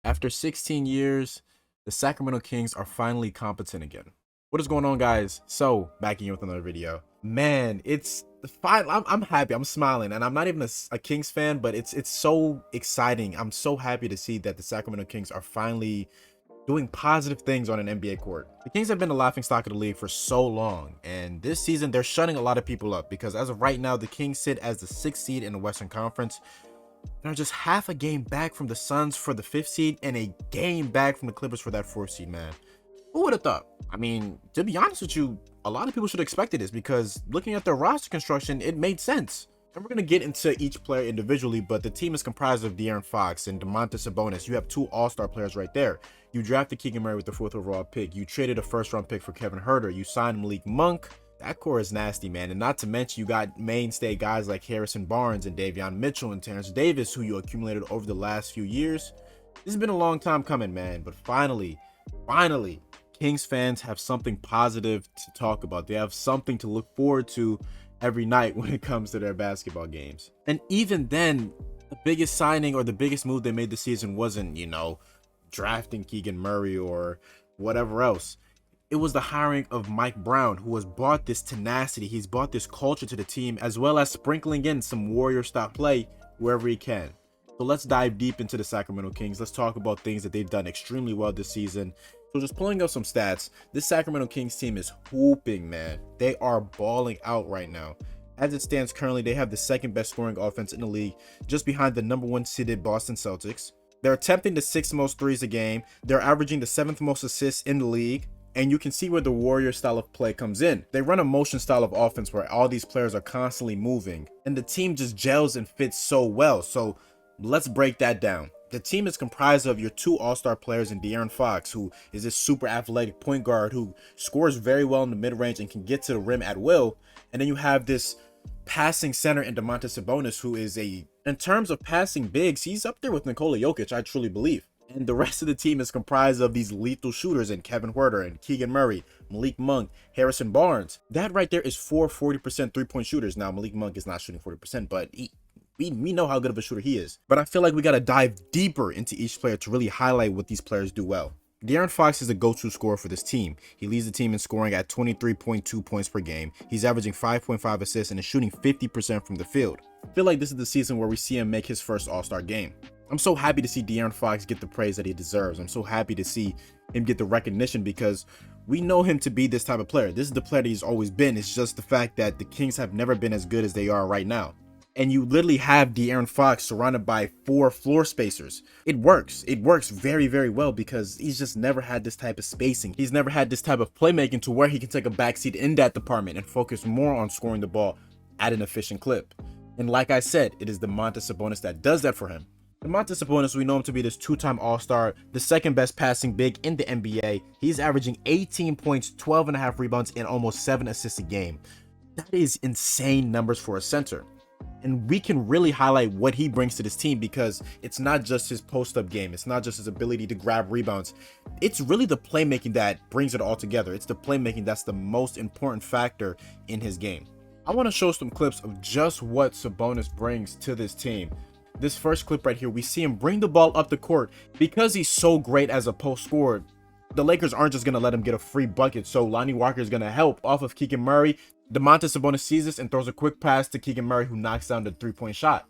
After 16 years, the Sacramento Kings are finally competent again. What is going on, guys? So, back again with another video. Man, it's fine. I'm happy. I'm smiling, and I'm not even a Kings fan, but it's so exciting. I'm so happy to see that the Sacramento Kings are finally doing positive things on an NBA court. The Kings have been the laughingstock of the league for so long, and this season they're shutting a lot of people up because as of right now, the Kings sit as the 6th seed in the Western Conference. They're just half a game back from the Suns for the 5th seed and a game back from the Clippers for that 4th seed, man. Who would have thought? I mean, to be honest with you, a lot of people should have expected this because looking at their roster construction, it made sense. And we're going to get into each player individually, but the team is comprised of De'Aaron Fox and Domantas Sabonis. You have two all-star players right there. You drafted Keegan Murray with the 4th overall pick. You traded a first-round pick for Kevin Huerter. You signed Malik Monk. That core is nasty, man. And not to mention, you got mainstay guys like Harrison Barnes and Davion Mitchell and Terrence Davis, who you accumulated over the last few years. This has been a long time coming, man. But finally, Kings fans have something positive to talk about. They have something to look forward to every night when it comes to their basketball games. And even then, the biggest signing or the biggest move they made this season wasn't, drafting Keegan Murray or whatever else. It was the hiring of Mike Brown, who has brought this tenacity. He's brought this culture to the team, as well as sprinkling in some Warrior style play wherever he can. So let's dive deep into the Sacramento Kings. Let's talk about things that they've done extremely well this season. So just pulling up some stats, this Sacramento Kings team is hooping, man. They are balling out right now. As it stands currently, they have the 2nd best scoring offense in the league, just behind the number 1 seeded Boston Celtics. They're attempting the 6th most threes a game. They're averaging the 7th most assists in the league. And you can see where the Warrior style of play comes in. They run a motion style of offense where all these players are constantly moving, and the team just gels and fits so well. So let's break that down. The team is comprised of your 2 all-star players in De'Aaron Fox, who is this super athletic point guard who scores very well in the mid-range and can get to the rim at will. And then you have this passing center in Domantas Sabonis, who is in terms of passing bigs, he's up there with Nikola Jokic, I truly believe. And the rest of the team is comprised of these lethal shooters in Kevin Huerter and Keegan Murray, Malik Monk, Harrison Barnes. That right there is 40% three-point shooters. Now, Malik Monk is not shooting 40%, but we know how good of a shooter he is. But I feel like we got to dive deeper into each player to really highlight what these players do well. De'Aaron Fox is a go-to scorer for this team. He leads the team in scoring at 23.2 points per game. He's averaging 5.5 assists and is shooting 50% from the field. I feel like this is the season where we see him make his first All-Star game. I'm so happy to see De'Aaron Fox get the praise that he deserves. I'm so happy to see him get the recognition because we know him to be this type of player. This is the player that he's always been. It's just the fact that the Kings have never been as good as they are right now. And you literally have De'Aaron Fox surrounded by 4 floor spacers. It works. It works very, very well because he's just never had this type of spacing. He's never had this type of playmaking to where he can take a backseat in that department and focus more on scoring the ball at an efficient clip. And like I said, it is Domantas Sabonis that does that for him. Domantas Sabonis, we know him to be this 2-time All-Star, the 2nd best passing big in the NBA. He's averaging 18 points, 12.5 rebounds, and almost 7 assists a game. That is insane numbers for a center. And we can really highlight what he brings to this team because it's not just his post-up game. It's not just his ability to grab rebounds. It's really the playmaking that brings it all together. It's the playmaking that's the most important factor in his game. I want to show some clips of just what Sabonis brings to this team. This first clip right here, we see him bring the ball up the court. Because he's so great as a post scorer, the Lakers aren't just going to let him get a free bucket. So Lonnie Walker is going to help off of Keegan Murray. Domantas Sabonis sees this and throws a quick pass to Keegan Murray, who knocks down the 3-point shot.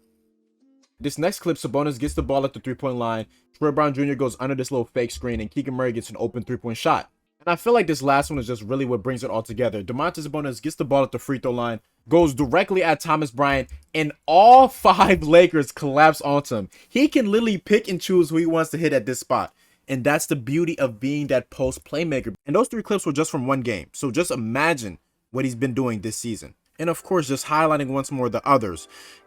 This next clip, Sabonis gets the ball at the 3-point line. Troy Brown Jr. goes under this little fake screen and Keegan Murray gets an open 3-point shot. And I feel like this last one is just really what brings it all together. Domantas Sabonis gets the ball at the free throw line, goes directly at Thomas Bryant, and all 5 Lakers collapse onto him. He can literally pick and choose who he wants to hit at this spot. And that's the beauty of being that post playmaker. And those 3 clips were just from one game. So just imagine what he's been doing this season. And of course, just highlighting once more the others.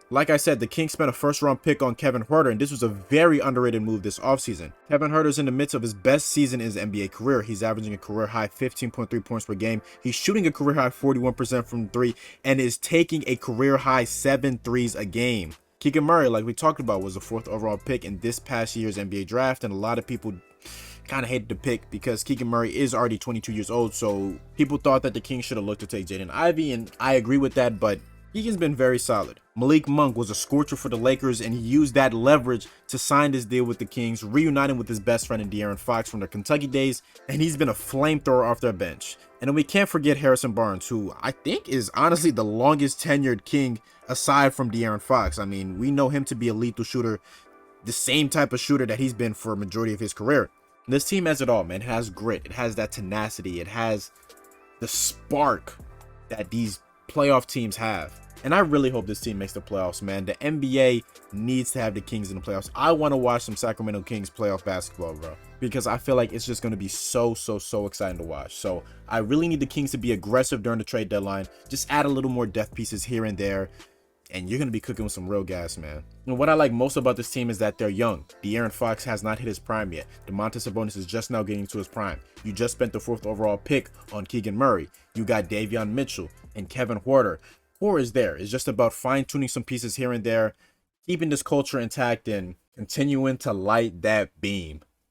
Like I said, the Kings spent a first-round pick on Kevin Huerter, and this was a very underrated move this offseason. Kevin Huerter's in the midst of his best season in his NBA career. He's averaging a career-high 15.3 points per game. He's shooting a career-high 41% from 3 and is taking a career-high 7 threes a game. Keegan Murray, like we talked about, was the 4th overall pick in this past year's NBA draft, and a lot of people kind of hated the pick because Keegan Murray is already 22 years old, so people thought that the Kings should have looked to take Jaden Ivey, and I agree with that, but Keegan's been very solid. Malik Monk was a scorcher for the Lakers, and he used that leverage to sign this deal with the Kings, reuniting with his best friend in De'Aaron Fox from their Kentucky days, and he's been a flamethrower off their bench. And then we can't forget Harrison Barnes, who I think is honestly the longest tenured King aside from De'Aaron Fox. I mean, we know him to be a lethal shooter, the same type of shooter that he's been for a majority of his career. This team has it all, man. It has grit. It has that tenacity. It has the spark that these playoff teams have. And I really hope this team makes the playoffs, man. The NBA needs to have the Kings in the playoffs. I want to watch some Sacramento Kings playoff basketball, bro, because I feel like it's just going to be so exciting to watch. So I really need the Kings to be aggressive during the trade deadline. Just add a little more depth pieces here and there, and you're going to be cooking with some real gas, man. And what I like most about this team is that they're young. De'Aaron Fox has not hit his prime yet. Domantas Sabonis is just now getting to his prime. You just spent the 4th overall pick on Keegan Murray. You got Davion Mitchell and Kevin Huerter. Core is there. It's just about fine-tuning some pieces here and there, keeping this culture intact, and continuing to light that beam.